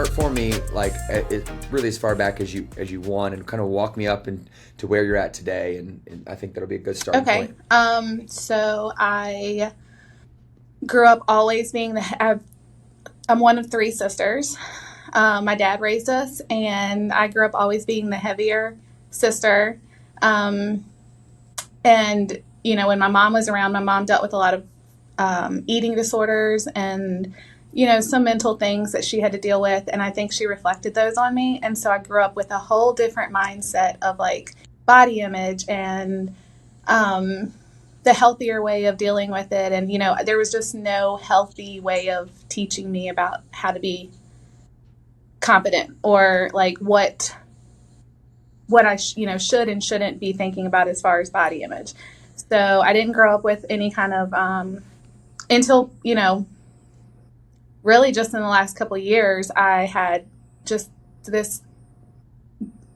start for me, like really as far back as you want, and kind of walk me up and to where you're at today, and I think that'll be a good starting Okay. point. So I grew up always being I'm one of three sisters. My dad raised us, and I grew up always being the heavier sister. Um, and, when my mom was around, my mom dealt with a lot of eating disorders and, some mental things that she had to deal with. And I think she reflected those on me. And so I grew up with a whole different mindset of like body image and the healthier way of dealing with it. And, there was just no healthy way of teaching me about how to be competent or like what I should and shouldn't be thinking about as far as body image. So I didn't grow up with any kind of until really just in the last couple of years I had just this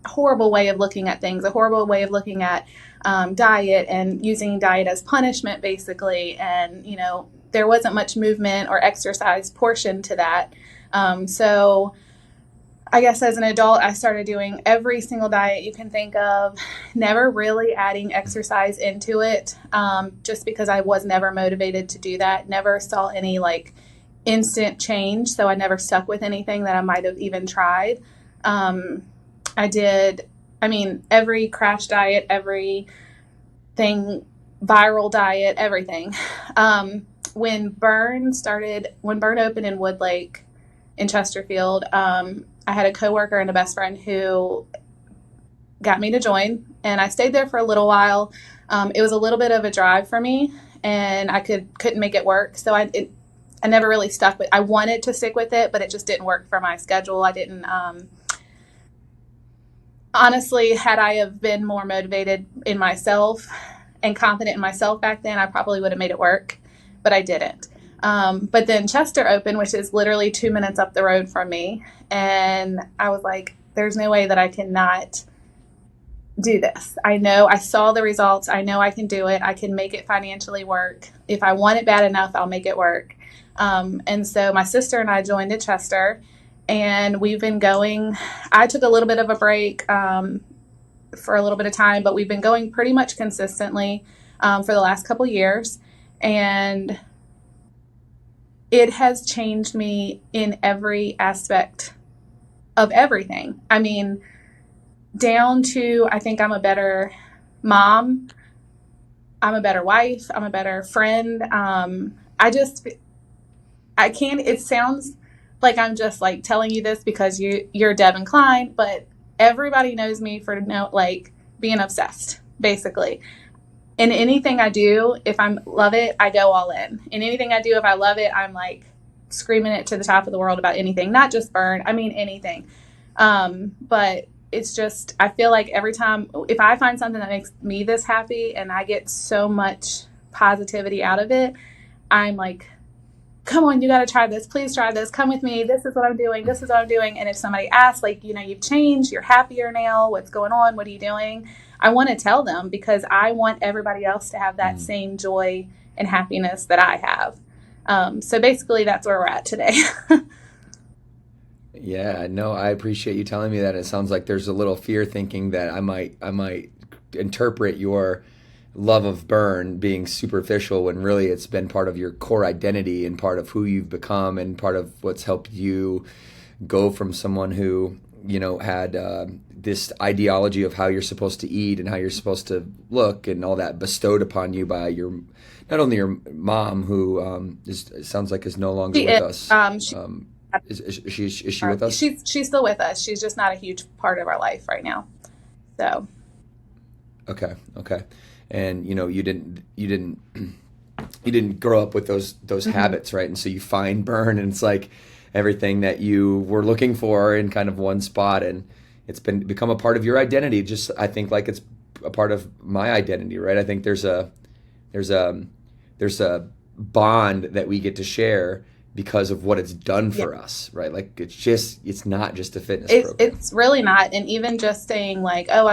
horrible way of looking at things, a horrible way of looking at diet and using diet as punishment basically. And there wasn't much movement or exercise portion to that. So I guess as an adult, I started doing every single diet you can think of, never really adding exercise into it, just because I was never motivated to do that, never saw any like instant change. So I never stuck with anything that I might have even tried. I did, every crash diet, everything, viral diet, everything. When Burn opened in Woodlake in Chesterfield, I had a coworker and a best friend who got me to join, and I stayed there for a little while. It was a little bit of a drive for me, and I couldn't make it work. So I never really stuck with. I wanted to stick with it, but it just didn't work for my schedule. I didn't. Honestly, had I have been more motivated in myself and confident in myself back then, I probably would have made it work, but I didn't. But then Chester opened, which is literally 2 minutes up the road from me. And I was like, there's no way that I cannot do this. I know I saw the results. I know I can do it. I can make it financially work. If I want it bad enough, I'll make it work. And so my sister and I joined at Chester, and we've been going. I took a little bit of a break for a little bit of time, but we've been going pretty much consistently for the last couple years. And it has changed me in every aspect of everything. Down to, I think I'm a better mom. I'm a better wife. I'm a better friend. I can't, it sounds like I'm just like telling you this because you're Devan Kline, but everybody knows me for being obsessed, basically. In anything I do, if I love it, I go all in. In anything I do, if I love it, I'm like screaming it to the top of the world about anything, not just Burn. Anything. But it's just, I feel like every time, if I find something that makes me this happy and I get so much positivity out of it, I'm like, come on, you got to try this. Please try this. Come with me. This is what I'm doing. This is what I'm doing. And if somebody asks, you've changed, you're happier now. What's going on? What are you doing? I want to tell them because I want everybody else to have that same joy and happiness that I have. So basically that's where we're at today. Yeah, no, I appreciate you telling me that. It sounds like there's a little fear thinking that I might interpret your love of Burn being superficial when really it's been part of your core identity and part of who you've become and part of what's helped you go from someone who, had this ideology of how you're supposed to eat and how you're supposed to look and all that bestowed upon you by not only your mom, who sounds like is no longer with us. Is she with us? She's still with us. She's just not a huge part of our life right now. So. Okay. And you didn't grow up with those habits, right? And so you find Burn, and it's like everything that you were looking for in kind of one spot, and it's become a part of your identity. Just I think like it's a part of my identity, right? I think there's a bond that we get to share because of what it's done for us, right? Like it's not just a fitness program. It's really not. And even just saying like, oh,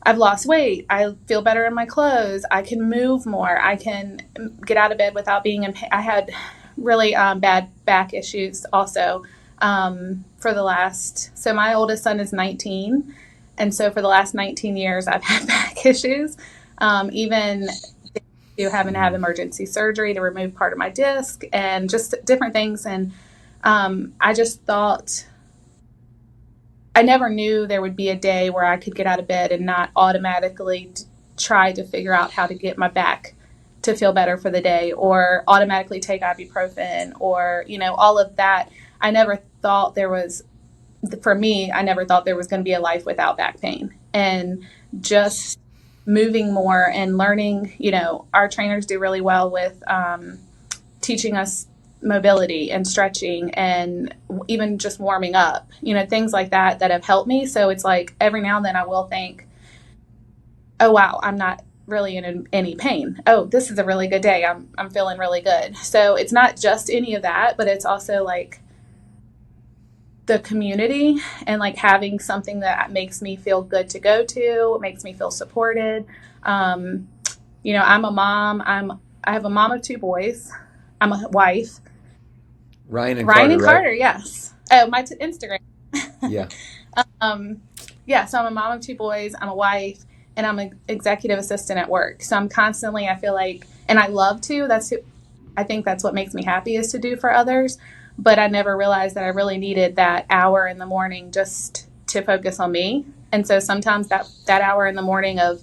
I've lost weight. I feel better in my clothes. I can move more. I can get out of bed without being in pain. I had really bad back issues also. For the last, so my oldest son is 19. And so for the last 19 years, I've had back issues, even to having to have emergency surgery to remove part of my disc and just different things. And I just thought, I never knew there would be a day where I could get out of bed and not automatically try to figure out how to get my back to feel better for the day, or automatically take ibuprofen, or, all of that. I never thought there was, for me, I never thought there was going to be a life without back pain. And just moving more and learning, our trainers do really well with teaching us mobility and stretching and even just warming up, things like that have helped me. So it's like every now and then I will think, oh, wow, I'm not really in any pain. Oh, this is a really good day. I'm feeling really good. So it's not just any of that, but it's also like the community and like having something that makes me feel good to go to, makes me feel supported. I'm a mom. I have a mom of two boys. I'm a wife. Ryan and Ryan Carter, and right? Carter, yes. Oh, my Instagram. Yeah. Yeah, so I'm a mom of two boys. I'm a wife, and I'm an executive assistant at work. So I'm constantly, I feel like, and I love to. I think that's what makes me happy, is to do for others. But I never realized that I really needed that hour in the morning just to focus on me. And so sometimes that hour in the morning of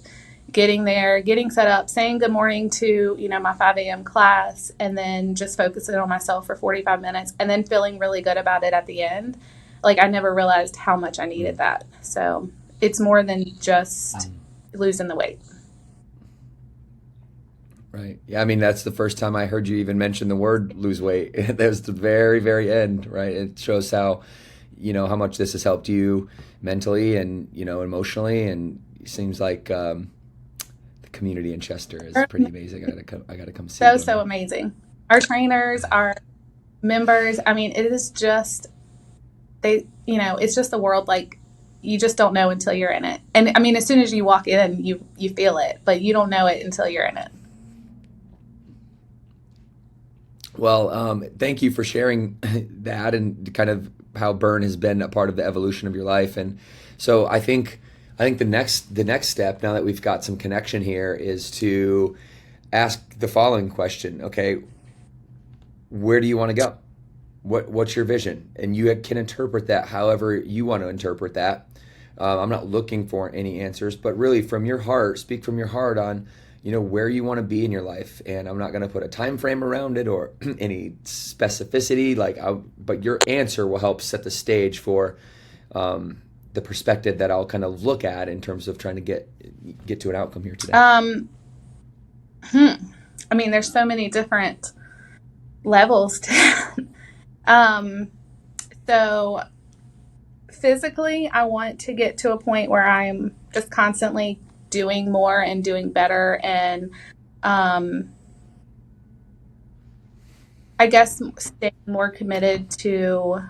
getting there, getting set up, saying good morning to, my 5 a.m. class, and then just focusing on myself for 45 minutes and then feeling really good about it at the end. Like, I never realized how much I needed that. So it's more than just losing the weight. Right. Yeah. I mean, that's the first time I heard you even mention the word lose weight. That was the very, very end, right? It shows how much this has helped you mentally and, emotionally. And it seems like the community in Chester is pretty amazing. I gotta come see So one. amazing. Our trainers, our members, I mean, it is just, it's just a world like you just don't know until you're in it. And I mean, as soon as you walk in, you feel it, but you don't know it until you're in it. Well, thank you for sharing that and kind of how burn has been a part of the evolution of your life. And so I think the next step, now that we've got some connection here, is to ask the following question. Okay, where do you want to go? What's your vision? And you can interpret that however you want to interpret that. I'm not looking for any answers, but really from your heart, speak from your heart on where you want to be in your life. And I'm not going to put a time frame around it or any specificity, but your answer will help set the stage for the perspective that I'll kind of look at in terms of trying to get to an outcome here today. I mean, there's so many different levels to so physically, I want to get to a point where I'm just constantly doing more and doing better, and I guess staying more committed to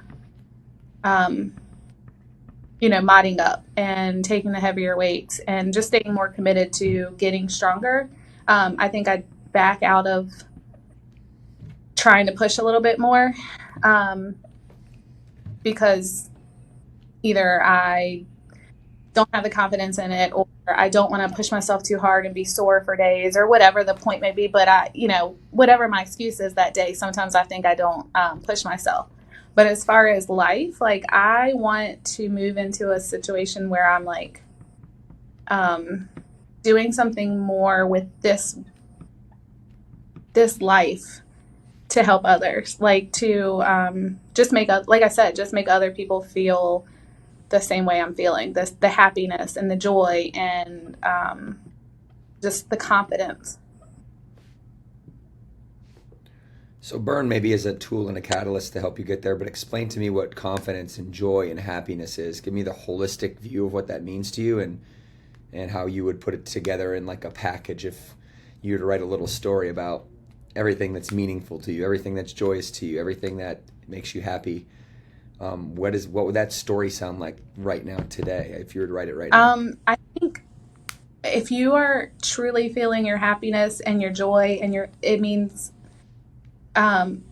modding up and taking the heavier weights and just staying more committed to getting stronger. I think I'd back out of trying to push a little bit more, because either I don't have the confidence in it, or I don't want to push myself too hard and be sore for days, or whatever the point may be. But whatever my excuse is that day, sometimes I think I don't push myself. But as far as life, like, I want to move into a situation where I'm like doing something more with this life to help others, like to just like I said, just make other people feel the same way I'm feeling, the happiness and the joy and just the confidence. So burn maybe is a tool and a catalyst to help you get there, but explain to me what confidence and joy and happiness is. Give me the holistic view of what that means to you, and how you would put it together in like a package if you were to write a little story about everything that's meaningful to you, everything that's joyous to you, everything that makes you happy. What would that story sound like right now today if you were to write it right now? I think if you are truly feeling your happiness and your joy and it means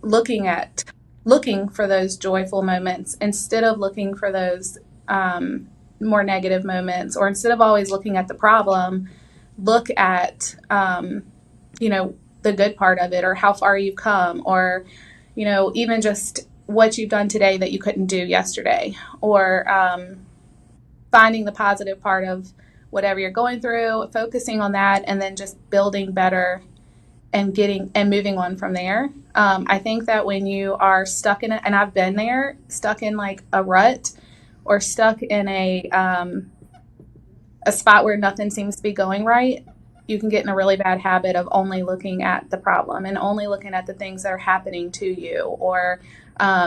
looking at looking for those joyful moments instead of looking for those more negative moments, or instead of always looking at the problem, look at, you know, the good part of it, or how far you've come, or, you know, even just what you've done today that you couldn't do yesterday, or finding the positive part of whatever you're going through, focusing on that, and then just building better and getting and moving on from there. I think that when you are stuck in it, and I've been there, stuck in like a rut, or stuck in a spot where nothing seems to be going right, you can get in a really bad habit of only looking at the problem and only looking at the things that are happening to you, or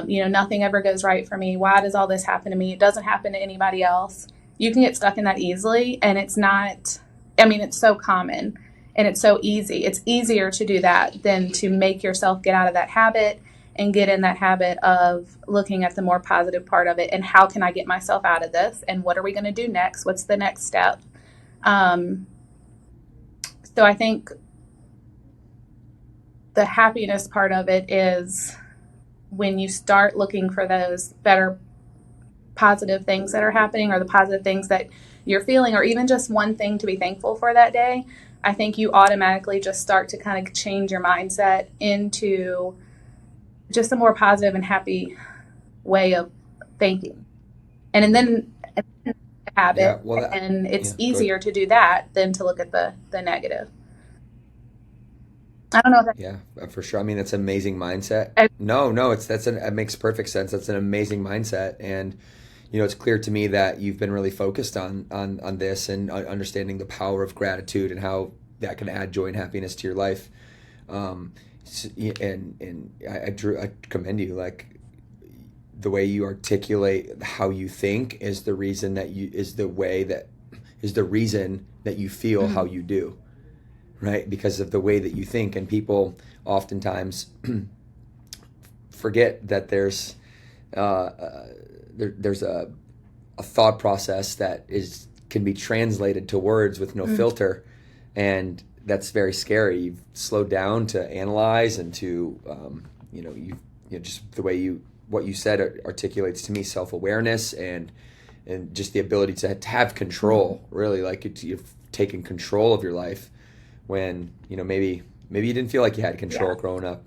you know, nothing ever goes right for me. Why does all this happen to me? It doesn't happen to anybody else. You can get stuck in that easily, and it's not, I mean, it's so common and it's so easy. It's easier to do that than to make yourself get out of that habit and get in that habit of looking at the more positive part of it, and how can I get myself out of this, and what are we going to do next? What's the next step? Um, so I think the happiness part of it is when you start looking for those better positive things that are happening, or the positive things that you're feeling, or even just one thing to be thankful for that day. I think you automatically just start to kind of change your mindset into just a more positive and happy way of thinking. And then Yeah. habit, Well, and it's yeah. Go ahead. easier to do that than to look at the negative. I don't know if Yeah, for sure. I mean, that's an amazing mindset. that's, No, no, it makes perfect sense. That's an amazing mindset, and it's clear to me that you've been really focused on this and understanding the power of gratitude and how that can add joy and happiness to your life. Um, I commend you. Like, the way you articulate how you think is the reason that you is the way that is the reason that you feel how mm, you do, right? Because of the way that you think. And people oftentimes forget that there's a thought process that is can be translated to words with no mm, filter, and that's very scary. You've slowed down to analyze and to just the way you what you said articulates to me self-awareness and just the ability to have mm, control, really, like you've taken control of your life when maybe you didn't feel like you had yeah. control growing up.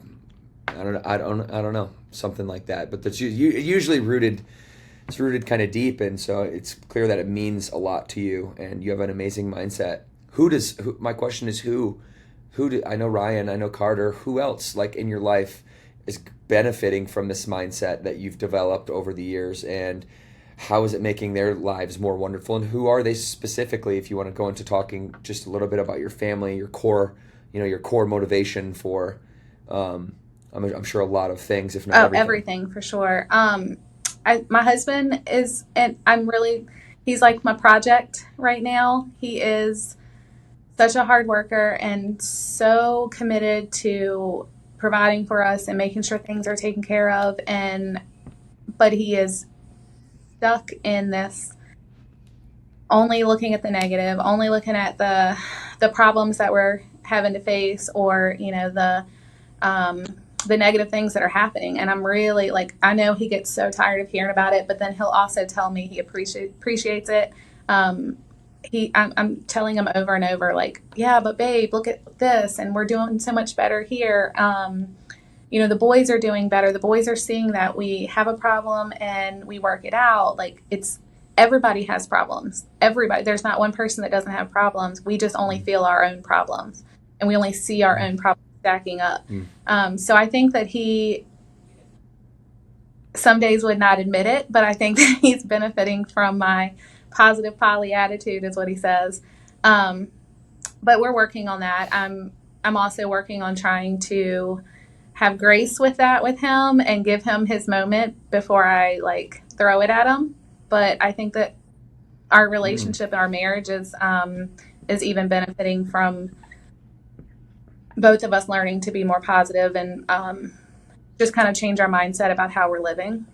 I don't know, something like that. But that's usually rooted. It's rooted kind of deep, and so it's clear that it means a lot to you, and you have an amazing mindset. My question is I know Ryan, I know Carter. Who else, like, in your life is benefiting from this mindset that you've developed over the years, and how is it making their lives more wonderful? And who are they specifically? If you want to go into talking just a little bit about your family, your core motivation for, I'm sure a lot of things, if not Oh, everything. everything for sure. My husband is, and he's like my project right now. He is such a hard worker and so committed to providing for us and making sure things are taken care of. But he is stuck in this, only looking at the negative, only looking at the problems that we're having to face, or um, the negative things that are happening. And I'm really, like, I know he gets so tired of hearing about it, but then he'll also tell me he appreciates it. Um, I'm telling him over and over, like, yeah, but babe, look at this, and we're doing so much better here. The boys are doing better. The boys are seeing that we have a problem and we work it out. Like, it's everybody has problems. Everybody. There's not one person that doesn't have problems. We just only Mm, feel our own problems, and we only see our mm, own problems stacking up. mm, So I think that he some days would not admit it, but I think that he's benefiting from my positive poly attitude, is what he says. Um, but we're working on that. I'm also working on trying to have grace with that with him and give him his moment before I, like, throw it at him. But I think that our mm. relationship and our marriage is even benefiting from both of us learning to be more positive and just kind of change our mindset about how we're living.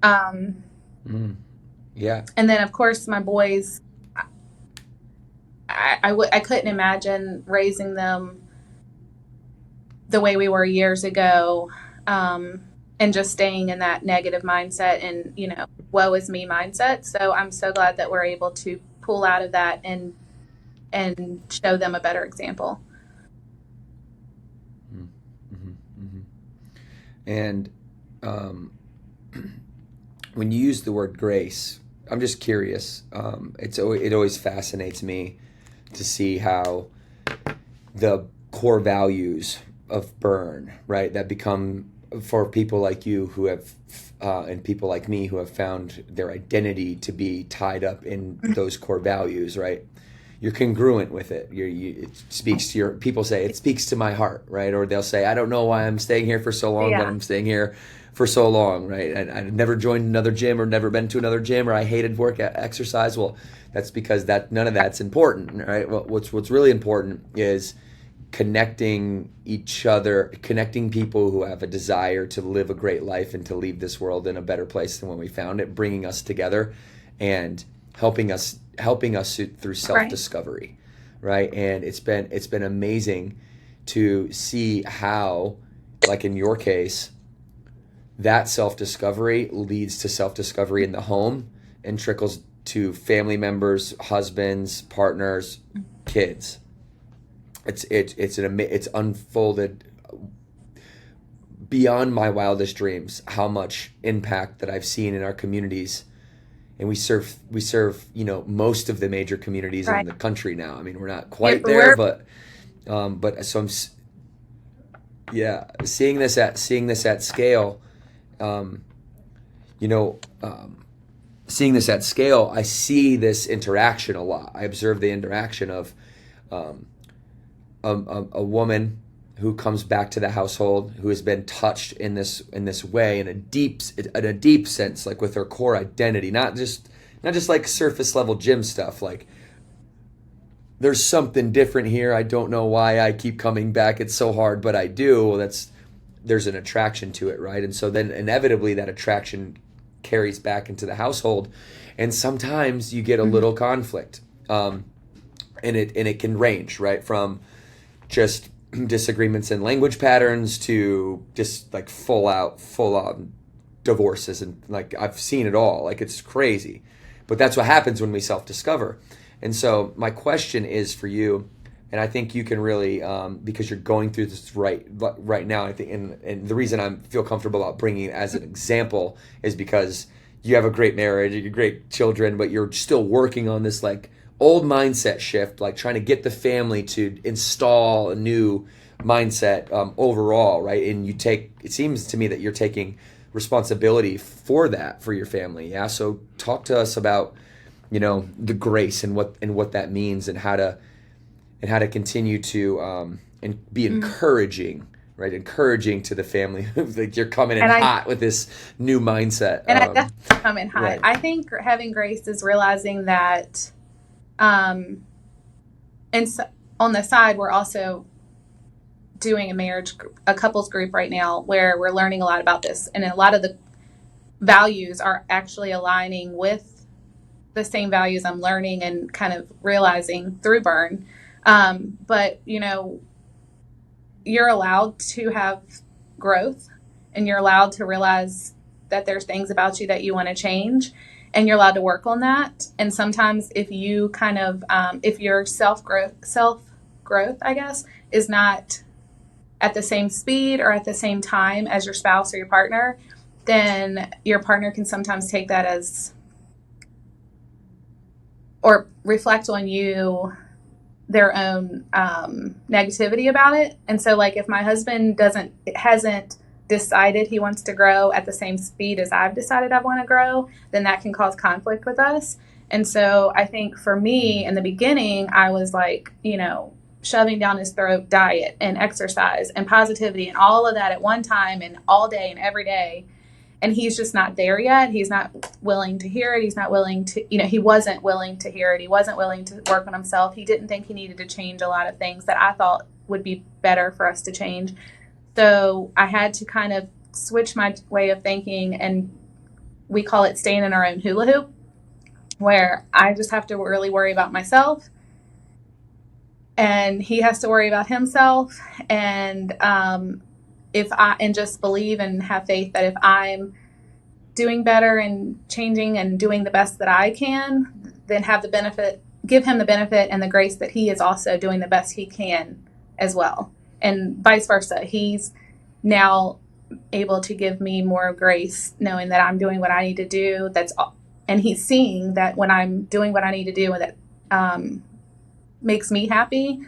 Um, Mm. Yeah. and then, of course, my boys, I couldn't imagine raising them the way we were years ago, um, and just staying in that negative mindset and, woe is me mindset. So I'm so glad that we're able to pull out of that and show them a better example. Mm-hmm, mm-hmm. And when you use the word grace, I'm just curious. It always fascinates me to see how the core values of Burn, right, that become for people like you who have and people like me who have found their identity to be tied up in those core values, right? You're congruent with it. It speaks to your. People say it speaks to my heart, right? Or they'll say, I don't know why I'm staying here for so long, but I'm staying here for so long, right? And I've never joined another gym or never been to another gym, or I hated exercise. Well, that's because none of that's important, right? Well, what's really important is connecting each other, connecting people who have a desire to live a great life and to leave this world in a better place than when we found it, bringing us together and helping us through self-discovery, right? And it's been amazing to see how, like in your case, that self-discovery leads to self-discovery in the home and trickles to family members, husbands, partners, kids. It's unfolded beyond my wildest dreams how much impact that I've seen in our communities. And we serve most of the major communities in the country now. I mean, we're not quite there, but so I'm seeing this at scale. Seeing this at scale, I see this interaction a lot. I observe the interaction of a woman who comes back to the household who has been touched in this way in a deep sense, like with her core identity, not just like surface level gym stuff. Like, there's something different here. I don't know why I keep coming back. It's so hard, but I do. Well, there's an attraction to it, right? And so then inevitably that attraction carries back into the household, and sometimes you get a little conflict, and it can range right from just disagreements in language patterns to just like full on divorces, and like I've seen it all. Like, it's crazy, but that's what happens when we self-discover. And so my question is for you, and I think you can really, because you're going through this right now. I think, and the reason I feel comfortable about bringing it as an example is because you have a great marriage, you have great children, but you're still working on this like old mindset shift, like trying to get the family to install a new mindset overall, right? And it seems to me that you're taking responsibility for that for your family. Yeah. So talk to us about the grace and what that means, and how to continue to and be encouraging, right? Encouraging to the family. Like, you're coming in hot with this new mindset. And I definitely come in hot. Right. I think having grace is realizing that, and so on the side, we're also doing a couples group right now where we're learning a lot about this, and a lot of the values are actually aligning with the same values I'm learning and kind of realizing through Burn. But you're allowed to have growth, and you're allowed to realize that there's things about you that you want to change, and you're allowed to work on that. And sometimes if you kind of, if your self growth, I guess, is not at the same speed or at the same time as your spouse or your partner, then your partner can sometimes take that as, or reflect on you their own negativity about it. And so, like, if my husband hasn't decided he wants to grow at the same speed as I've decided I want to grow, then that can cause conflict with us. And so I think for me in the beginning, I was like, shoving down his throat diet and exercise and positivity and all of that at one time and all day and every day. And he's just not there yet. He's not willing to hear it. He's not willing to, he wasn't willing to hear it. He wasn't willing to work on himself. He didn't think he needed to change a lot of things that I thought would be better for us to change. So I had to kind of switch my way of thinking, and we call it staying in our own hula hoop, where I just have to really worry about myself, and he has to worry about himself. And and just believe and have faith that if I'm doing better and changing and doing the best that I can, then give him the benefit and the grace that he is also doing the best he can as well. And vice versa. He's now able to give me more grace, knowing that I'm doing what I need to do. And he's seeing that when I'm doing what I need to do and that makes me happy,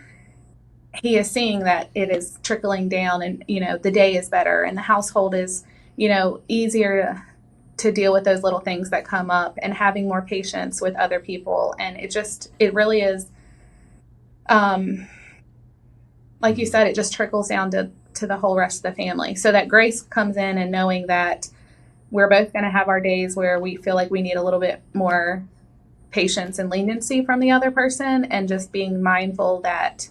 he is seeing that it is trickling down, and the day is better and the household is easier to deal with those little things that come up, and having more patience with other people. And it really is, like you said, it just trickles down to the whole rest of the family. So that grace comes in, and knowing that we're both going to have our days where we feel like we need a little bit more patience and leniency from the other person, and just being mindful that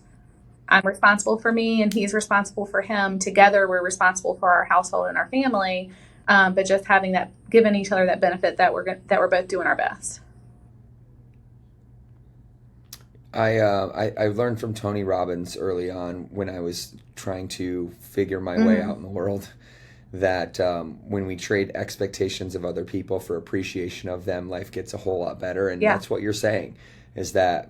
I'm responsible for me and he's responsible for him. Together, we're responsible for our household and our family. But just giving each other that benefit that we're both doing our best. I learned from Tony Robbins early on when I was trying to figure my way out in the world that when we trade expectations of other people for appreciation of them, life gets a whole lot better. And that's what you're saying, is that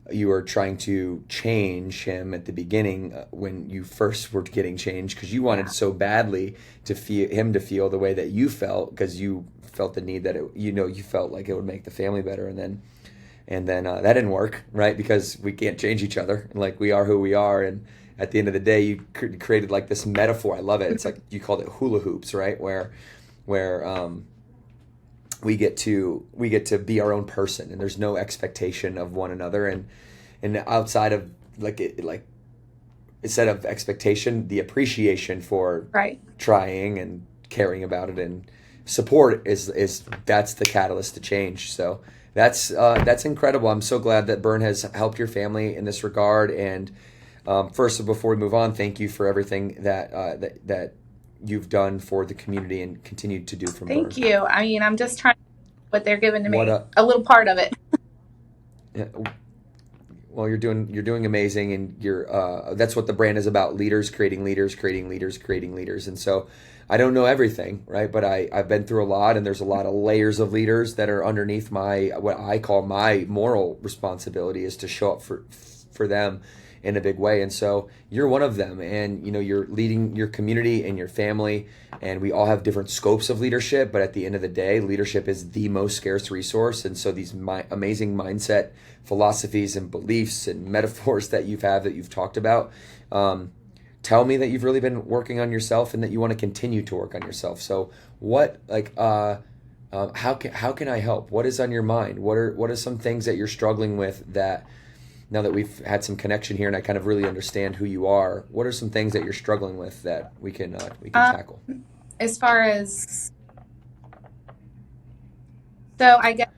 you were trying to change him at the beginning when you first were getting changed, because you wanted so badly to feel him to feel the way that you felt, because you felt the need that you felt like it would make the family better, and then that didn't work, right? Because we can't change each other, like we are who we are. And at the end of the day, you created like this metaphor. I love it. It's like you called it hula hoops, right? Where we get to be our own person, and there's no expectation of one another, and outside of instead of expectation, the appreciation for trying and caring about it, and support is that's the catalyst to change. So that's incredible. I'm so glad that Burn has helped your family in this regard. And first, before we move on, thank you for everything that you've done for the community and continue to do from Burn. Thank you. I mean, I'm just trying to do what they're giving to me, a little part of it. Yeah. Well, you're doing amazing, and that's what the brand is about: leaders creating leaders, creating leaders, creating leaders. And so, I don't know everything, right? But I've been through a lot, and there's a lot of layers of leaders that are underneath what I call my moral responsibility, is to show up for them in a big way. And so you're one of them, and you're leading your community and your family, and we all have different scopes of leadership, but at the end of the day, leadership is the most scarce resource. And so these amazing mindset philosophies and beliefs and metaphors that you've talked about, tell me that you've really been working on yourself, and that you want to continue to work on yourself. So what, how can I help? What is on your mind? What are some things that you're struggling with, that now that we've had some connection here and I kind of really understand who you are, what are some things that you're struggling with that we can tackle? As far as, so I guess,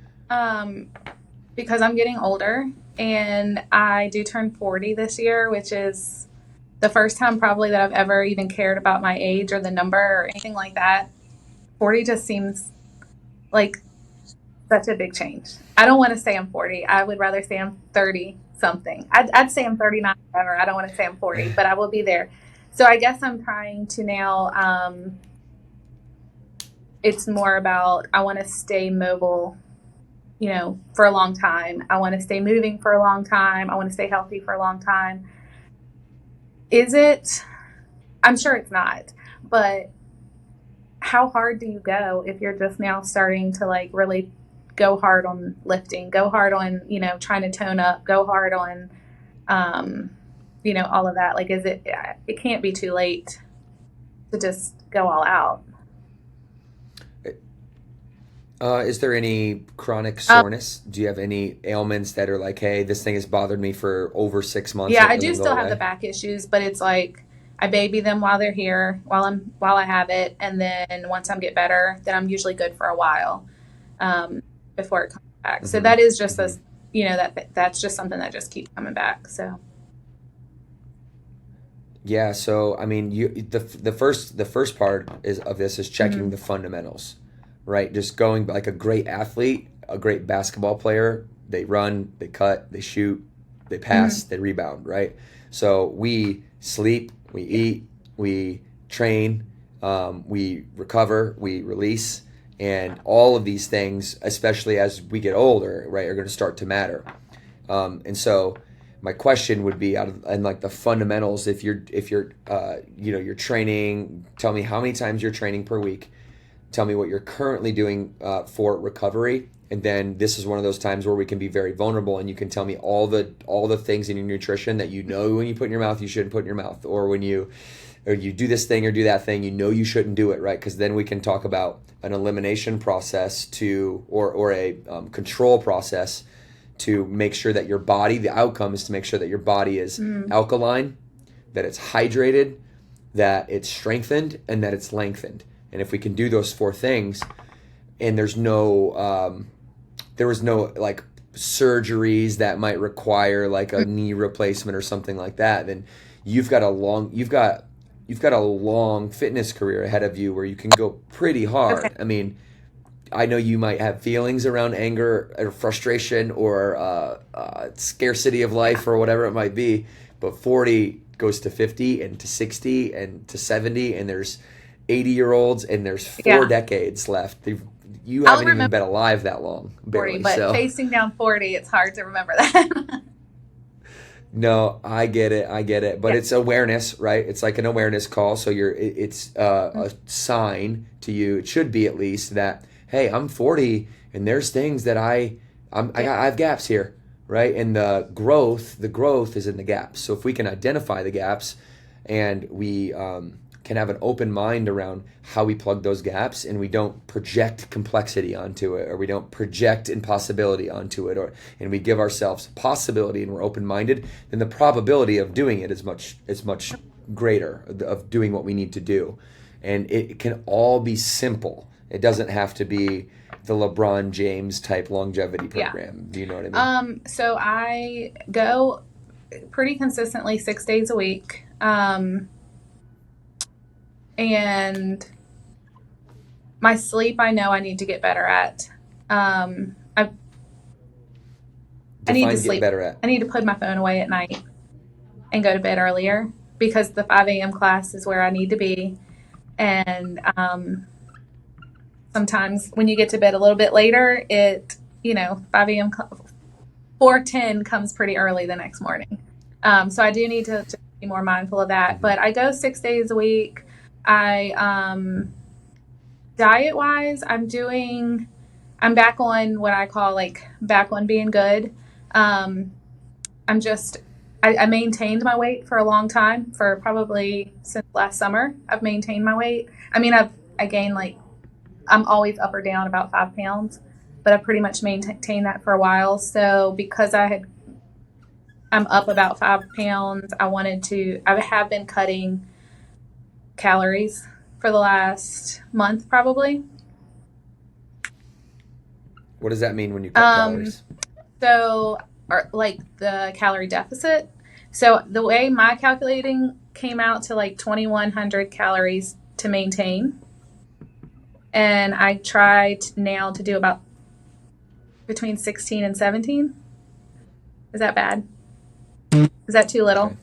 because I'm getting older, and I do turn 40 this year, which is the first time probably that I've ever even cared about my age or the number or anything like that. 40 just seems like such a big change. I don't want to say I'm 40. I would rather say I'm 30 something. I'd say I'm 39 forever. I don't want to say I'm 40, but I will be there. So I guess I'm trying to now, it's more about, I want to stay mobile, for a long time. I want to stay moving for a long time. I want to stay healthy for a long time. Is it? I'm sure it's not, but how hard do you go if you're just now starting to really go hard on lifting, go hard on, trying to tone up, go hard on, all of that? It can't be too late to just go all out. Is there any chronic soreness? Do you have any ailments that are like, hey, this thing has bothered me for over 6 months? Yeah, I do still have the back issues, but it's like I baby them while they're here, while I have it, and then once I get better, then I'm usually good for a while before it comes back. So that is just this, that's just something that just keeps coming back. So. Yeah. So I mean, the first part of this is checking the fundamentals. Right, just going like a great athlete, a great basketball player. They run, they cut, they shoot, they pass, they rebound. Right. So we sleep, We eat, we train, we recover, we release, and all of these things, especially as we get older, right, are going to start to matter. And so my question would be, and like the fundamentals, if you're you're training, tell me how many times you're training per week. Tell me what you're currently doing for recovery, and then this is one of those times where we can be very vulnerable, and you can tell me all the things in your nutrition that you know when you put in your mouth you shouldn't put in your mouth, or when you do this thing or do that thing you know you shouldn't do it, right? Because then we can talk about an elimination process or a control process to make sure that your body, the outcome is to make sure that your body is alkaline, that it's hydrated, that it's strengthened, and that it's lengthened. And if we can do those 4 things, and there was no like surgeries that might require like a knee replacement or something like that, then you've got a long fitness career ahead of you where you can go pretty hard. Okay. I mean, I know you might have feelings around anger or frustration or scarcity of life or whatever it might be, but 40 goes to 50 and to 60 and to 70, and there's 80-year-olds, and there's 4 decades left. You haven't even been alive that long, barely. 40, but so. facing down 40, it's hard to remember that. No, I get it, but it's awareness, right? It's like an awareness call, so it's a sign to you. It should be, at least, that hey, I'm 40, and there's things that I have gaps here, right? And the growth is in the gaps. So if we can identify the gaps, and we can have an open mind around how we plug those gaps, and we don't project complexity onto it, or we don't project impossibility onto it, and we give ourselves possibility, and we're open-minded, then the probability of doing it is much greater, of doing what we need to do. And it can all be simple. It doesn't have to be the LeBron James type longevity program. Do you know what I mean? So I go pretty consistently 6 days a week. And my sleep, I know I need to get better at. I need to sleep better at. I need to put my phone away at night and go to bed earlier, because the 5 a.m. class is where I need to be. And sometimes when you get to bed a little bit later, 5 a.m. 4:10 comes pretty early the next morning. So I do need to just be more mindful of that. But I go 6 days a week. Diet wise, I'm back on what I call back on being good. I maintained my weight for a long time, for probably since last summer. I've maintained my weight. I mean, I gained I'm always up or down about 5 pounds, but I pretty much maintained that for a while. So because I'm up about 5 pounds, I have been cutting calories for the last month, probably. What does that mean when you cut calories? So, or the calorie deficit. So the way my calculating came out to 2,100 calories to maintain. And I tried now to do about between 16 and 17. Is that bad? Is that too little?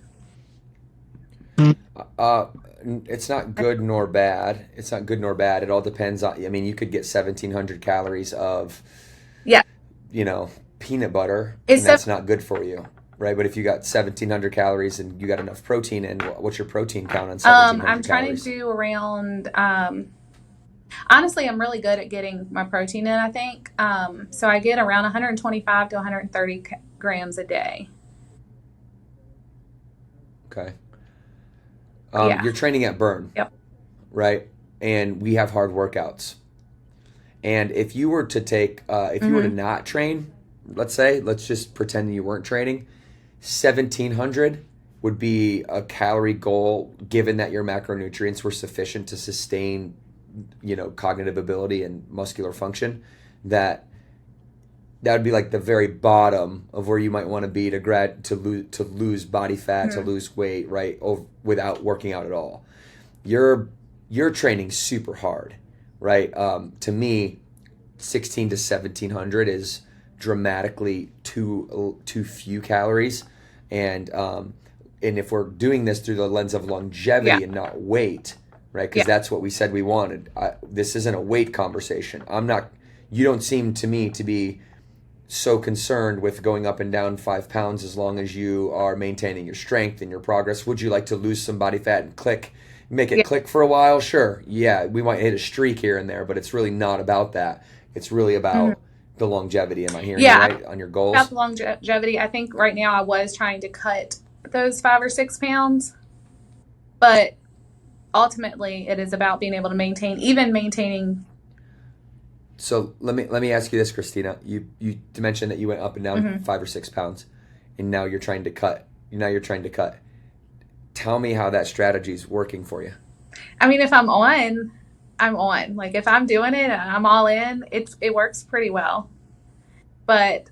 It's not good nor bad. It's not good nor bad. It all depends on, I mean, you could get 1,700 calories of, peanut butter, and that's not good for you, right? But if you got 1,700 calories and you got enough protein, and what's your protein count on 1,700 I'm trying calories? to do around, honestly, I'm really good at getting my protein in, I think. So I get around 125 to 130 grams a day. Okay. Yeah. You're training at Burn. Yep. Right? And we have hard workouts. And if you were to take, you were to not train, let's just pretend you weren't training, 1,700 would be a calorie goal, given that your macronutrients were sufficient to sustain, cognitive ability and muscular function. That would be the very bottom of where you might want to be to lose body fat, to lose weight, right? Without working out at all. You're training super hard, right? To me, 16 to 1,700 is dramatically too few calories, and and if we're doing this through the lens of longevity Yeah. and not weight, right? Because Yeah. that's what we said we wanted. This isn't a weight conversation. I'm not. You don't seem to me to be so concerned with going up and down 5 pounds as long as you are maintaining your strength and your progress. Would you like to lose some body fat and make it Yeah. click for a while? Sure. Yeah, we might hit a streak here and there, but it's really not about that. It's really Mhm. about the longevity. Am I hearing you Yeah. right on your About goals? the longevity, I think right now I was trying to cut those 5 or 6 pounds, but ultimately it is about being able to even maintaining. So let me ask you this, Christina. You mentioned that you went up and down Mhm. 5 or 6 pounds, and now you're trying to cut. Now you're trying to cut. Tell me how that strategy is working for you. I mean, if I'm on, I'm on. Like if I'm doing it and I'm all in, it works pretty well. But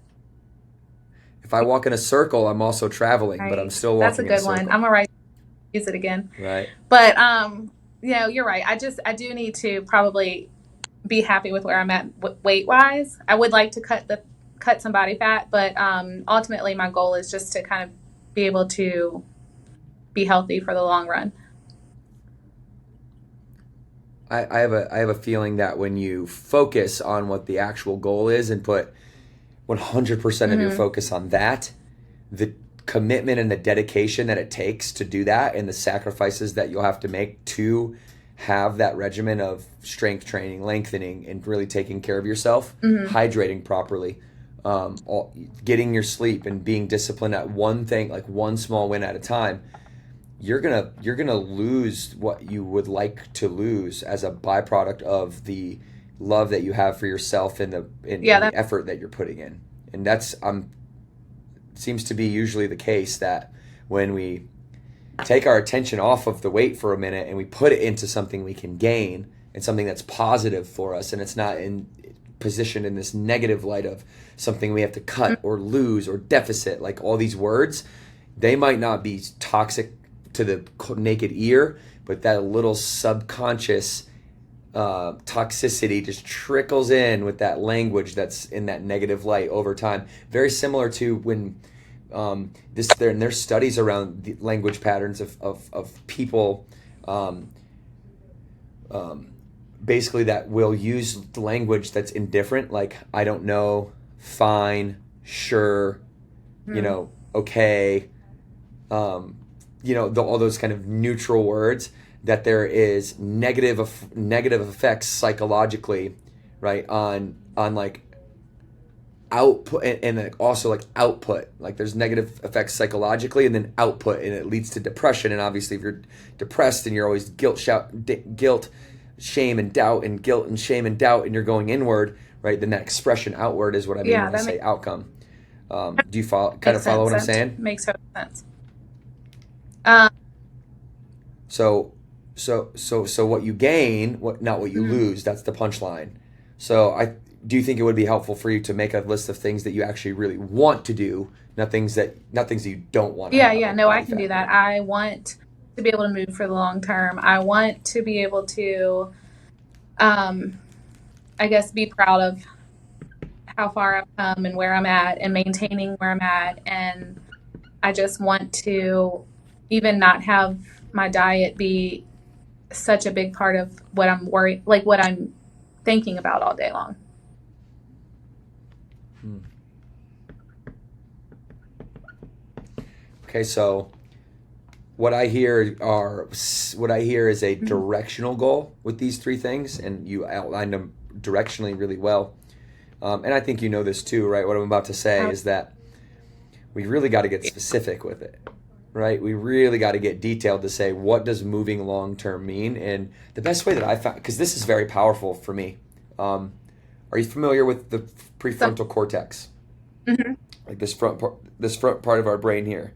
If I walk in a circle, I'm also traveling, but I'm right, still that's a walking in a good one. circle, I'm gonna write use it again. right? But you're right. I do need to probably be happy with where I'm at weight wise. I would like to cut some body fat, but ultimately my goal is just to kind of be able to be healthy for the long run. I have a feeling that when you focus on what the actual goal is and put 100% of your Hmm. focus on that, the commitment and the dedication that it takes to do that and the sacrifices that you'll have to make to have that regimen of strength training, lengthening, and really taking care of yourself, Hmm. hydrating properly, getting your sleep and being disciplined at one thing, like one small win at a time, you're gonna lose what you would like to lose as a byproduct of the love that you have for yourself and Yeah, the effort that you're putting in. And that's seems to be usually the case, that when we take our attention off of the weight for a minute and we put it into something we can gain and something that's positive for us, and it's not positioned in this negative light of something we have to cut or lose or deficit, like all these words, they might not be toxic to the naked ear, but that little subconscious toxicity just trickles in with that language that's in that negative light over time. Very similar to when there's studies around the language patterns of people, basically, that will use the language that's indifferent, like I don't know, fine, sure, hmm. okay, all those kind of neutral words, that there is negative effects psychologically, right, on like output, and like also like output, like there's negative effects psychologically and then output, and it leads to depression. And obviously if you're depressed and you're always guilt, shame and doubt, and guilt and shame and doubt, and you're going inward, right, then that expression outward is what I mean Yeah, when I that say outcome. Do you kind makes of follow sense. what I'm That saying? makes total sense. Um, So, so what you gain, not what you mhm. lose. That's the punchline. So, I do you think it would be helpful for you to make a list of things that you actually really want to do, not things that you don't want to have, Yeah, like no, I body can do fat, that. right? I want to be able to move for the long term. I want to be able to, um, I guess, be proud of how far I've come and where I'm at and maintaining where I'm at. And I just want to even not have my diet be such a big part of what I'm worried, like what I'm thinking about all day long. Hmm. Okay, so what I hear is a Mhm. directional goal with these three things, and you outlined them directionally really well. And I think you know this too, right? What I'm about to say I, is that we really got to get specific with it, right? We really got to get detailed to say, what does moving long term mean? And the best way that I found, because this is very powerful for me. Are you familiar with the so, prefrontal cortex, mhm. like this front part of our brain here?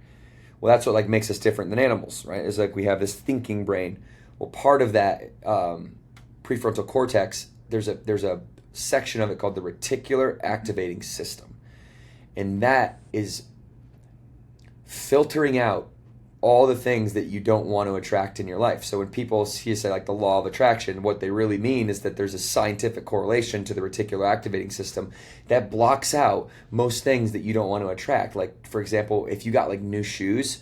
Well, that's what like makes us different than animals, right? It's like we have this thinking brain. Well, part of that prefrontal cortex, there's a section of it called the reticular activating system, and that is filtering out all the things that you don't want to attract in your life. So when people say like the law of attraction, what they really mean is that there's a scientific correlation to the reticular activating system that blocks out most things that you don't want to attract. Like, for example, if you got like new shoes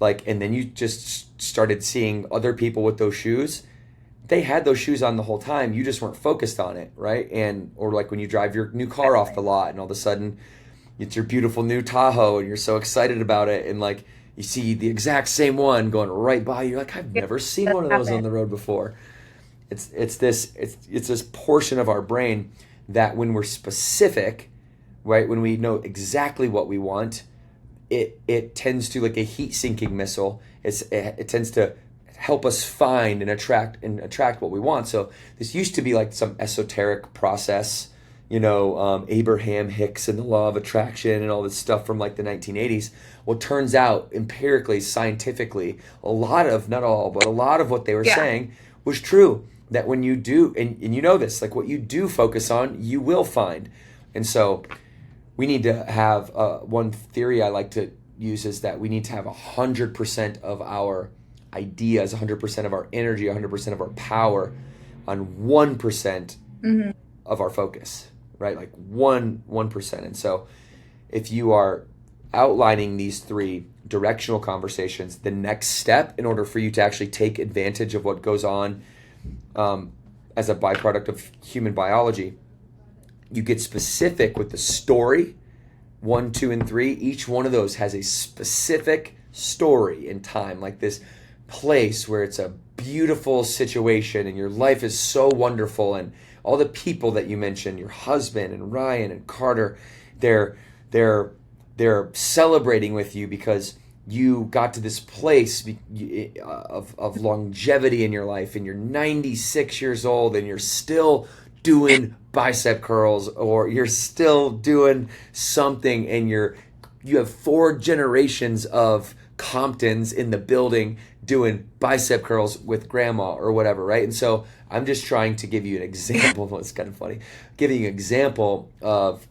Like, and then you just started seeing other people with those shoes. They had those shoes on the whole time. You just weren't focused on it, right? And or like when you drive your new car off the lot, and all of a sudden it's your beautiful new Tahoe, and you're so excited about it, and like you see the exact same one going right by you. You're like, I've never seen one of those on the road before. It's this portion of our brain that when we're specific, right, when we know exactly what we want, it tends to, like a heat sinking missile. It tends to help us find and attract what we want. So this used to be like some esoteric process, Abraham Hicks and the law of attraction and all this stuff from like the 1980s. Well, it turns out empirically, scientifically, a lot of, not all, but a lot of what they were saying was true. That when you do, and you know this, like what you do focus on, you will find. And so we need to have, one theory I like to use is that we need to have 100% of our ideas, 100% of our energy, 100% of our power on 1% of our focus, right? Like 1%. And so if you are outlining these 3 directional conversations, the next step in order for you to actually take advantage of what goes on as a byproduct of human biology, you get specific with the story. 1, 2, and 3. Each one of those has a specific story in time, like this place where it's a beautiful situation and your life is so wonderful, and all the people that you mentioned, your husband and Ryan and Carter, they're celebrating with you because you got to this place of longevity in your life, and you're 96 years old and you're still doing bicep curls, or you're still doing something, and you have 4 generations of Comptons in the building doing bicep curls with grandma or whatever, right? And so I'm just trying to give you an example. It's kind of funny, giving you an example of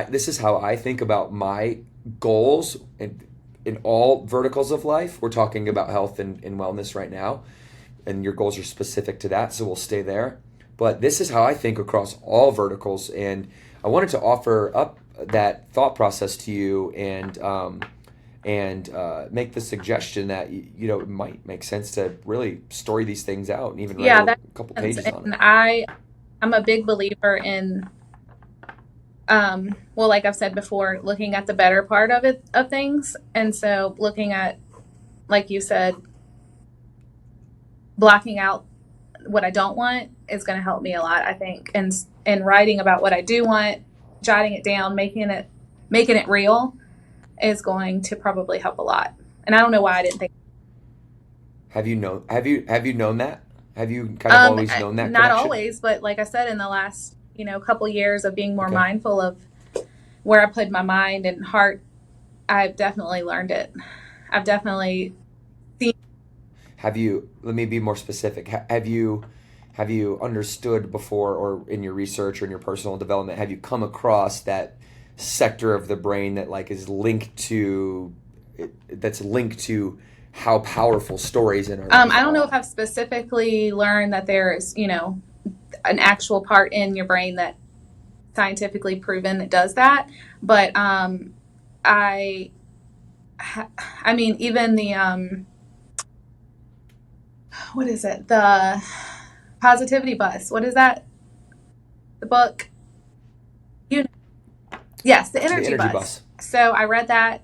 this is how I think about my goals in all verticals of life. We're talking about health and wellness right now, and your goals are specific to that, so we'll stay there. But this is how I think across all verticals, and I wanted to offer up that thought process to you, and make the suggestion that it might make sense to really story these things out and even write a couple pages on it. I'm a big believer in, well, like I've said before, looking at the better part of things, and so looking at, like you said, blocking out what I don't want is going to help me a lot, I think, and writing about what I do want, jotting it down, making it real is going to probably help a lot. And I don't know why I didn't think. Have you known that? Have you kind of always known that? Not connection? always, but like I said, in the last couple years of being more mindful of where I put my mind and heart, I've definitely learned it. I've definitely seen. Let me be more specific. Have you understood before, or in your research or in your personal development, have you come across that sector of the brain that is linked to how powerful stories in our life I don't know if I've specifically learned that there is, an actual part in your brain that scientifically proven it does that. But I mean, even the what is it? The Positivity Bus. What is that? The book? Yes, the Energy Bus. So I read that.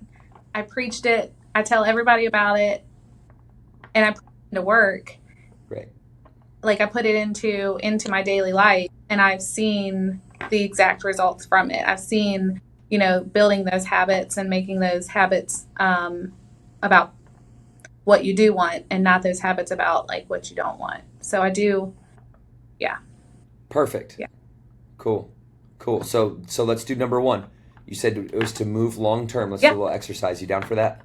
I preached it. I tell everybody about it, and I put it into work. Right. Like I put it into my daily life, and I've seen the exact results from it. I've seen, building those habits and making those habits about what you do want, and not those habits about what you don't want. So I do, yeah. Perfect. Yeah. Cool. So let's do number 1. You said it was to move long term. Let's do a little exercise. You down for that?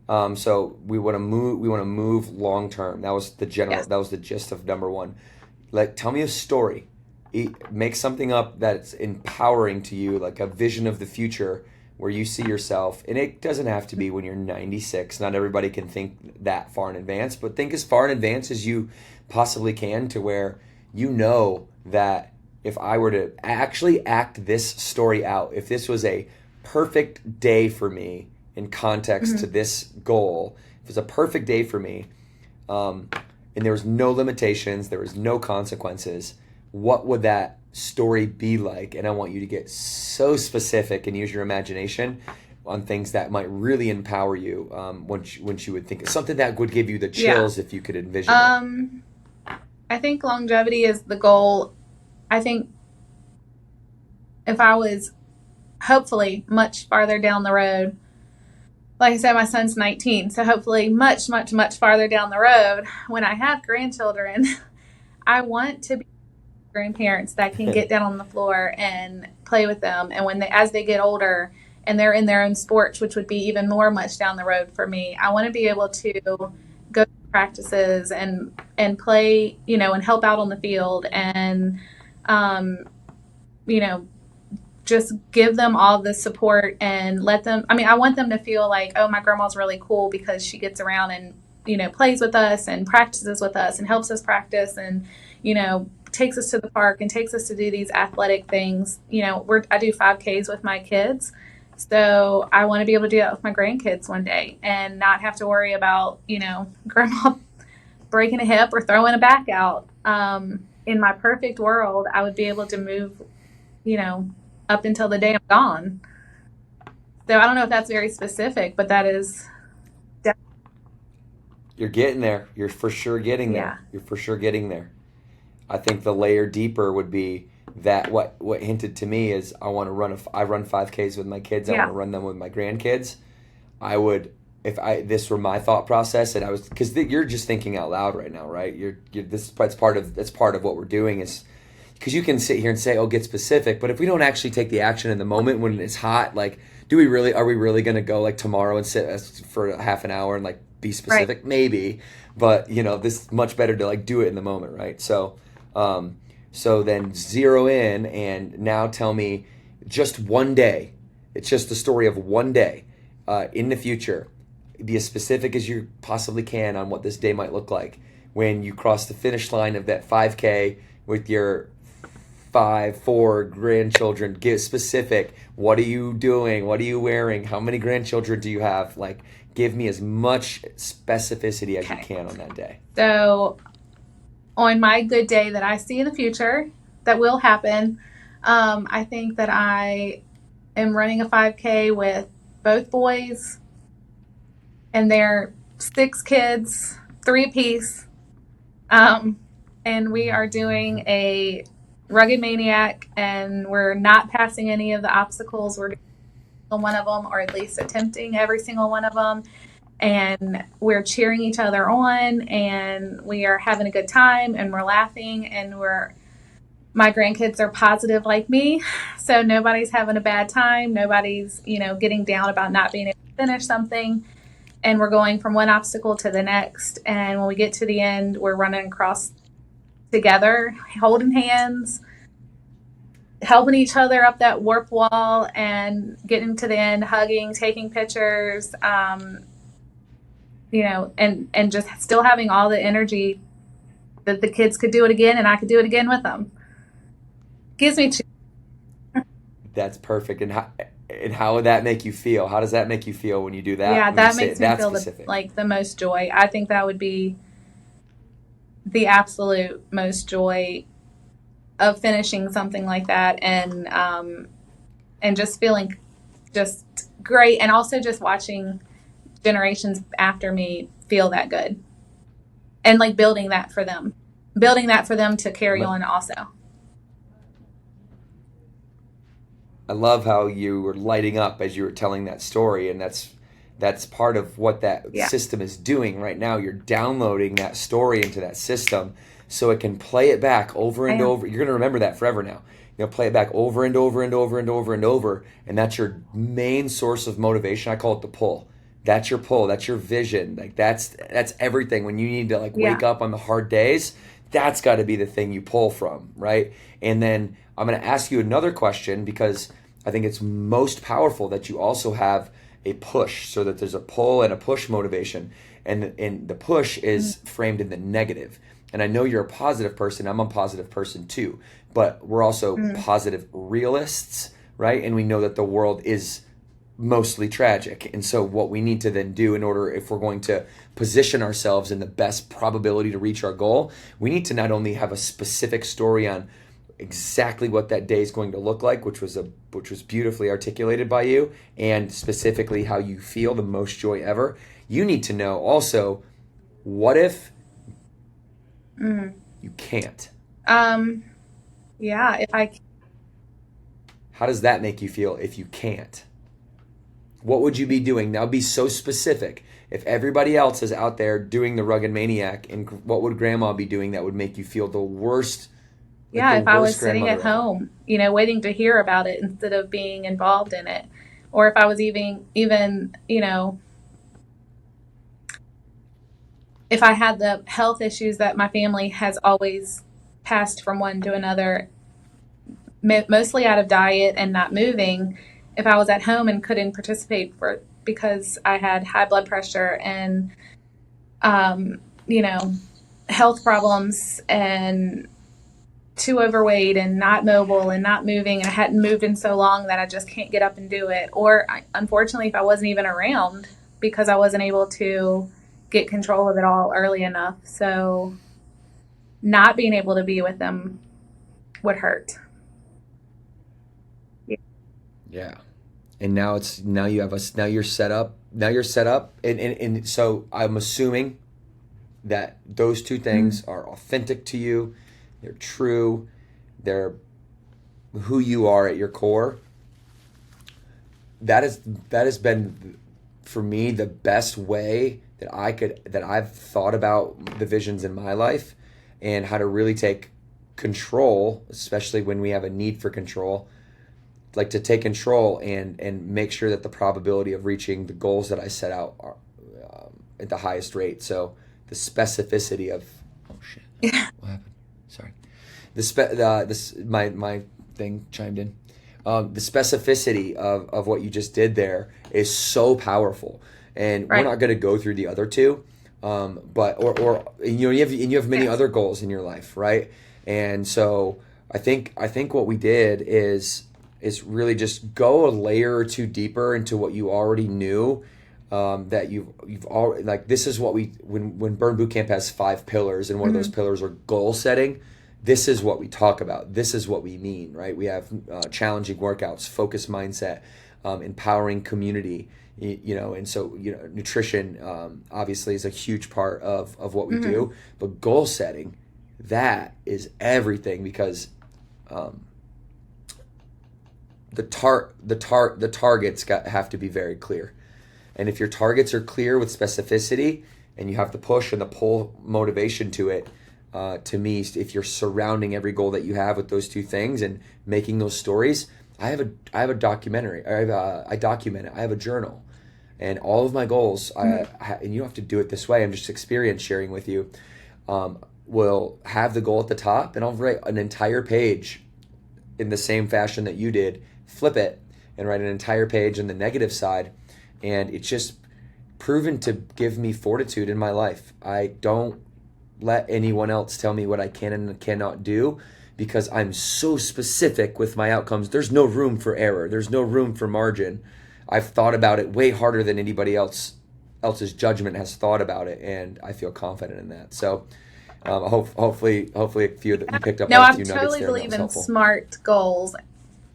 So we want to move long term. That was the general. Yes. That was the gist of number 1. Tell me a story. Make something up that's empowering to you, like a vision of the future where you see yourself. And it doesn't have to be when you're 96. Not everybody can think that far in advance, but think as far in advance as you possibly can, to where that if I were to actually act this story out, if this was a perfect day for me in context to this goal, if it was a perfect day for me, and there was no limitations, there was no consequences, what would that story be like? And I want you to get so specific and use your imagination on things that might really empower you, once you would think of something that would give you the chills if you could envision it. I think longevity is the goal. I think if I was hopefully much farther down the road, like I said, my son's 19, so hopefully much, much, much farther down the road, when I have grandchildren, I want to be grandparents that can get down on the floor and play with them. And as they get older and they're in their own sports, which would be even more much down the road for me, I want to be able to go to practices and play, and help out on the field and, just give them all the support and let them, I want them to feel like, oh, my grandma's really cool because she gets around and, plays with us and practices with us and helps us practice and, takes us to the park and takes us to do these athletic things. I do 5Ks with my kids. So I want to be able to do that with my grandkids one day and not have to worry about, grandma breaking a hip or throwing a back out. In my perfect world, I would be able to move, up until the day I'm gone. So I don't know if that's very specific, but that is. You're getting there. You're for sure getting there. Yeah. You're for sure getting there. I think the layer deeper would be that what hinted to me is I run 5Ks with my kids. I want to run them with my grandkids. I would, if this were my thought process, and I was, because you're just thinking out loud right now, right? That's part of what we're doing is. Because you can sit here and say, oh, get specific. But if we don't actually take the action in the moment when it's hot, like, are we really going to go like tomorrow and sit for a half an hour and like be specific? Right. Maybe. But, this is much better to like do it in the moment, right? So then zero in and now tell me just one day. It's just the story of one day in the future. Be as specific as you possibly can on what this day might look like. When you cross the finish line of that 5K with your 4 grandchildren, get specific. What are you doing? What are you wearing? How many grandchildren do you have? Like, give me as much specificity as you can on that day. So on my good day that I see in the future, that will happen, I think that I am running a 5K with both boys and they're 6 kids, 3 apiece. And we are doing a Rugged Maniac, and we're not passing any of the obstacles. We're doing one of them, or at least attempting every single one of them. And we're cheering each other on, and we are having a good time, and we're laughing, and my grandkids are positive like me. So nobody's having a bad time. Nobody's, getting down about not being able to finish something. And we're going from one obstacle to the next. And when we get to the end, we're running across together, holding hands, helping each other up that warp wall, and getting to the end, hugging, taking pictures, and just still having all the energy that the kids could do it again and I could do it again with them. Gives me chills. That's perfect. And how would that make you feel? How does that make you feel when you do that? Yeah, that makes me feel the most joy. I think that would be the absolute most joy of finishing something like that, and just feeling just great, and also just watching generations after me feel that good, and like building that for them to carry on also. I love how you were lighting up as you were telling that story, and that's part of what that system is doing right now. You're downloading that story into that system so it can play it back over and over. You're going to remember that forever now. Play it back over and over and over and over and over, and that's your main source of motivation. I call it the pull. That's your pull. That's your vision. Like that's everything. When you need to wake up on the hard days, that's got to be the thing you pull from, right? And then I'm going to ask you another question, because I think it's most powerful that you also have a push, so that there's a pull and a push motivation, and the push is framed in the negative. And I know you're a positive person. I'm a positive person too, but we're also positive realists, right? And we know that the world is mostly tragic. And so what we need to then do in order, if we're going to position ourselves in the best probability to reach our goal, we need to not only have a specific story on exactly what that day is going to look like, which was beautifully articulated by you, and specifically how you feel the most joy ever. You need to know also, what if you can't? Yeah, if I How does that make you feel if you can't? What would you be doing? Now be so specific. If everybody else is out there doing the rugged maniac, and what would grandma be doing that would make you feel the worst? Like yeah, the if I was worst sitting at grandmother ever. home, waiting to hear about it instead of being involved in it, or if I was even, if I had the health issues that my family has always passed from one to another, mostly out of diet and not moving, if I was at home and couldn't participate because I had high blood pressure and um, you know, health problems and too overweight and not mobile and not moving, and I hadn't moved in so long that I just can't get up and do it. Or unfortunately, if I wasn't even around because I wasn't able to get control of it all early enough. So not being able to be with them would hurt. Yeah. And now you have us, now you're set up, and so I'm assuming that those two things are authentic to you, they're true, they're who you are at your core. That has been for me the best way that I've thought about the visions in my life, and how to really take control, especially when we have a need for control, like to take control and make sure that the probability of reaching the goals that I set out are at the highest rate. So the specificity of, oh shit, what happened? Sorry, my thing chimed in. The specificity of what you just did there is so powerful, and we're Right. not going to go through the other two, but you have many Yes. other goals in your life, right? And so I think what we did is really just go a layer or two deeper into what you already knew, that you've already, like, this is what when Burn Boot Camp has 5 pillars, and one of those pillars are goal setting. This is what we talk about. This is what we mean, right? We have challenging workouts, focused mindset, empowering community, and so nutrition obviously is a huge part of what we do, but goal setting, that is everything, because the targets have to be very clear. And if your targets are clear with specificity, and you have the push and the pull motivation to it, to me, if you're surrounding every goal that you have with those two things and making those stories, I have a documentary. I document it. I have a journal, and all of my goals. And you don't have to do it this way. I'm just experience sharing with you. Will have the goal at the top, and I'll write an entire page in the same fashion that you did. Flip it and write an entire page on the negative side, and it's just proven to give me fortitude in my life. I don't let anyone else tell me what I can and cannot do, because I'm so specific with my outcomes. There's no room for error. There's no room for margin. I've thought about it way harder than anybody else's judgment has thought about it, and I feel confident in that. So hopefully a few that you picked up No, on a I few nuggets totally there, and that believe was in helpful. smart goals,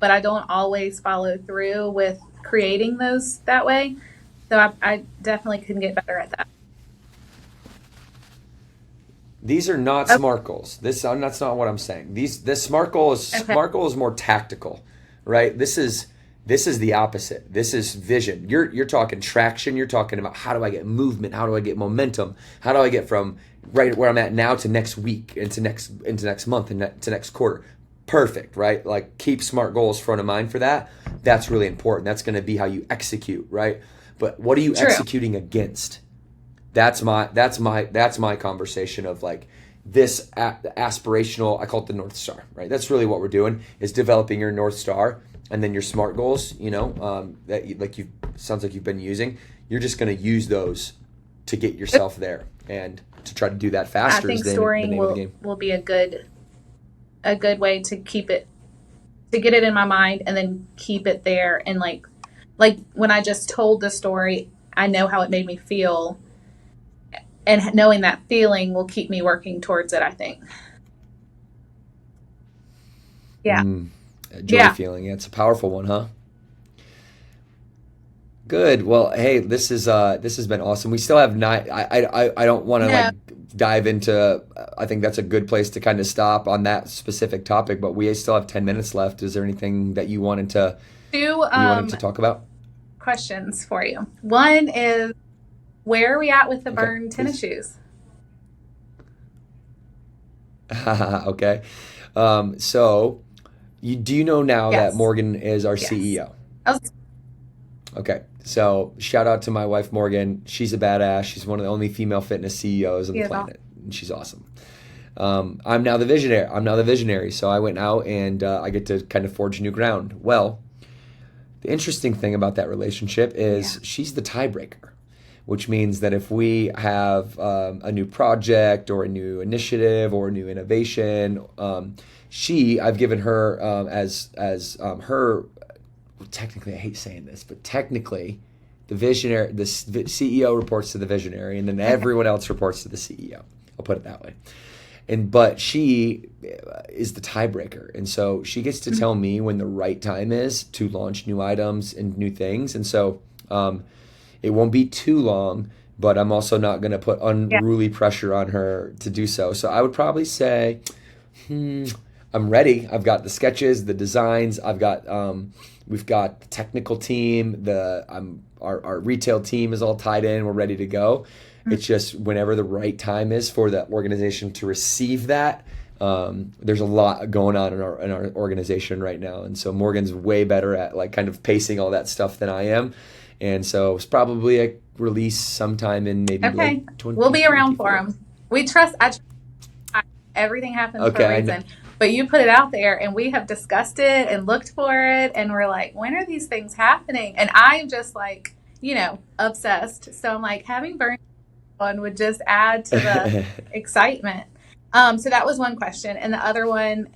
but I don't always follow through with creating those that way. So I definitely can get better at that. These are not Okay. smart goals. That's not what I'm saying. This Okay. smart goal is more tactical, right? This is the opposite. This is vision. You're talking traction. You're talking about, how do I get movement? How do I get momentum? How do I get from right where I'm at now to next week, into next month, and to next quarter? Perfect, right? Like, keep smart goals front of mind for that. That's really important. That's going to be how you execute, right? But what are you True. executing against? That's my conversation of, like, this aspirational. I call it the North Star, right? That's really what we're doing, is developing your North Star, and then your SMART goals. Sounds like you've been using. You're just going to use those to get yourself there, and to try to do that I faster is think the storying name of the will game. will be a good way to keep it, to get it in my mind and then keep it there, and like like when I just told the story, I know how it made me feel, and knowing that feeling will keep me working towards it, I think. Yeah. A joy Yeah. feeling. Yeah, it's a powerful one, huh? Good. Well, hey, this has been awesome. We still have nine. I don't want to like No. dive into. I think that's a good place to kind of stop on that specific topic. But we still have 10 minutes left. Is there anything that Two you wanted to talk about? questions for you. One is, where are we at with the Okay, burn tennis please. shoes? Okay. So do you know now that Yes. Morgan is our Yes. CEO? I was, Okay. So shout out to my wife Morgan. She's a badass. She's one of the only female fitness CEOs on the he is awesome. planet, and she's awesome. I'm now the visionary. I'm now the visionary. So I went out and I get to kind of forge new ground. Well, the interesting thing about that relationship Yeah. is she's the tiebreaker, which means that if we have a new project or a new initiative or a new innovation, I've given her her. Technically, I hate saying this, but technically, the CEO reports to the visionary, and then Okay. everyone else reports to the CEO. I'll put it that way. But she is the tiebreaker, and so she gets to Mhm. tell me when the right time is to launch new items and new things. And so it won't be too long, but I'm also not going to put Yeah. unruly pressure on her to do so. So I would probably say, I'm ready. I've got the sketches, the designs. We've got the technical team. Our retail team is all tied in. We're ready to go. Mhm. It's just whenever the right time is for the organization to receive that. There's a lot going on in our organization right now, and so Morgan's way better at like kind of pacing all that stuff than I am, and so it's probably a release sometime in maybe late Okay. We'll be around for 2024. them. We trust. Everything happens for a Okay, I know. reason. But you put it out there, and we have discussed it and looked for it, and we're like, when are these things happening? And I'm just like, obsessed. So I'm like, having burn on would just add to the excitement. So that was one question. And the other one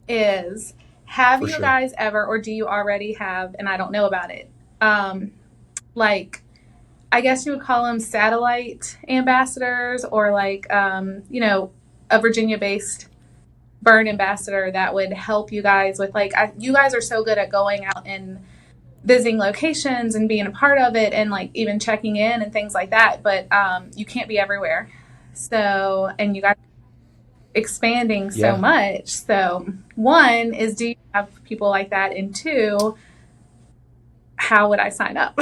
is, have For you sure. guys ever, or do you already have, and I don't know about it, like, I guess you would call them satellite ambassadors, or like, a Virginia based burn ambassador that would help you guys with, like, you guys are so good at going out and visiting locations and being a part of it, and like even checking in and things like that, but you can't be everywhere. So, and you guys are expanding so Yeah. much. So one is, do you have people like that? And two, how would I sign up?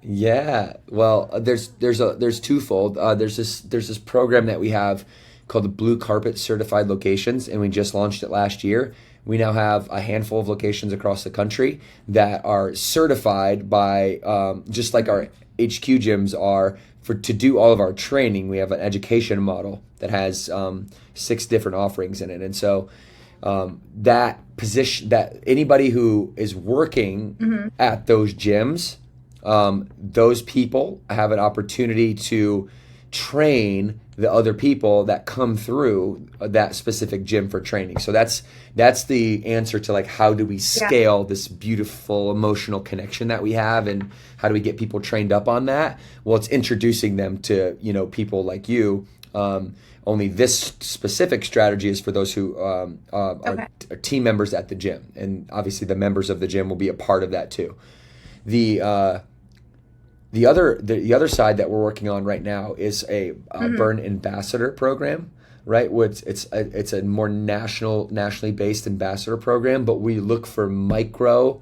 Yeah, well, there's twofold. There's this program that we have called the Blue Carpet Certified Locations, and we just launched it last year. We now have a handful of locations across the country that are certified by just like our HQ gyms are for to do all of our training. We have an education model that has 6 different offerings in it, and so that anybody who is working Mhm. at those gyms, those people have an opportunity to train the other people that come through that specific gym for training. So that's the answer to like how do we Yeah. scale this beautiful emotional connection that we have, and how do we get people trained up on that? Well, it's introducing them to people like you. Only this specific strategy is for those who Okay. are team members at the gym, and obviously the members of the gym will be a part of that too. The other side that we're working on right now is a Mhm. burn ambassador program, right? Which it's a more nationally based ambassador program, but we look for micro,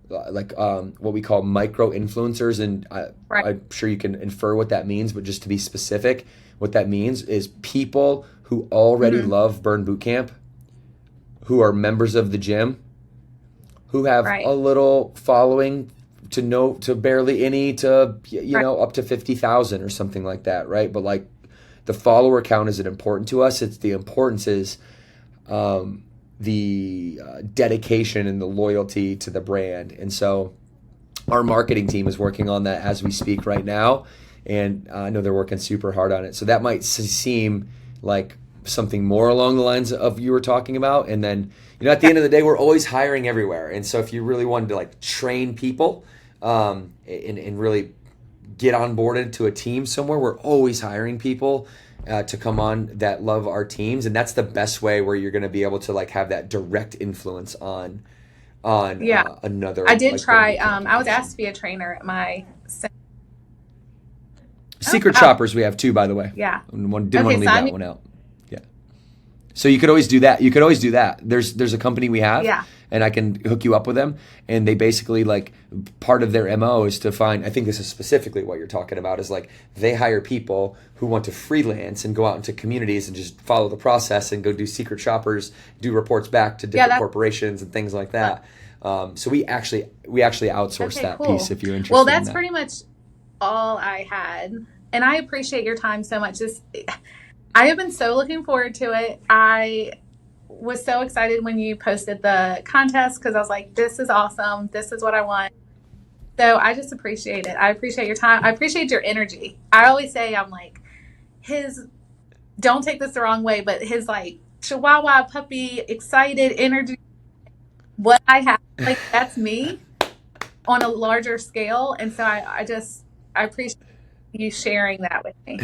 like what we call micro influencers, and Right. I'm sure you can infer what that means, but just to be specific, what that means is people who already Mhm. love Burn Bootcamp, who are members of the gym, who have a Right. little following, to barely any, to Right. up to 50,000 or something like that, right? But like the follower count isn't important to us. It's the importance is the dedication and the loyalty to the brand. And so our marketing team is working on that as we speak right now, and I know they're working super hard on it. So that might seem like something more along the lines of you were talking about. And then, at the end of the day, we're always hiring everywhere. And so if you really wanted to like train people and really get onboarded to a team somewhere, we're always hiring people to come on that love our teams. And that's the best way where you're going to be able to like have that direct influence on another. I did like, try. I was asked to be a trainer at my Secret Shoppers. We have 2, by the way. Yeah. Didn't want to leave that one out. Yeah. So you could always do that. There's a company we have. Yeah. And I can hook you up with them. And they basically like part of their MO is to find, I think this is specifically what you're talking about, is like they hire people who want to freelance and go out into communities and just follow the process and go do Secret Shoppers, do reports back to different corporations and things like that. So we actually outsource that piece if you're interested. Well, that's pretty much all I had. And I appreciate your time so much. I have been so looking forward to it. I was so excited when you posted the contest because I was like, this is awesome. This is what I want. So I just appreciate it. I appreciate your time. I appreciate your energy. I always say I'm like don't take this the wrong way, but his like Chihuahua puppy excited energy, what I have, like that's me on a larger scale. And so I appreciate you sharing that with me.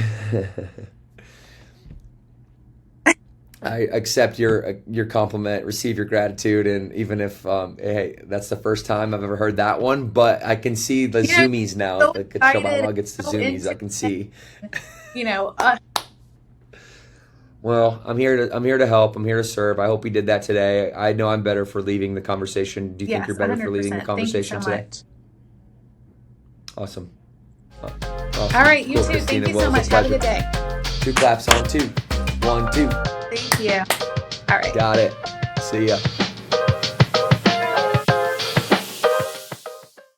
I accept your compliment, receive your gratitude, and even if hey, that's the first time I've ever heard that one, but I can see the zoomies now. So the Chihuahua gets the zoomies. I can see. Well, I'm here to help. I'm here to serve. I hope we did that today. I know I'm better for leaving the conversation. Do you think you're better 100%. For leaving the conversation today? Awesome. All right, you too. Christina. Thank you so much. Have a good day. 2 claps on 2. 1, 2. Thank you. All right. Got it. See ya.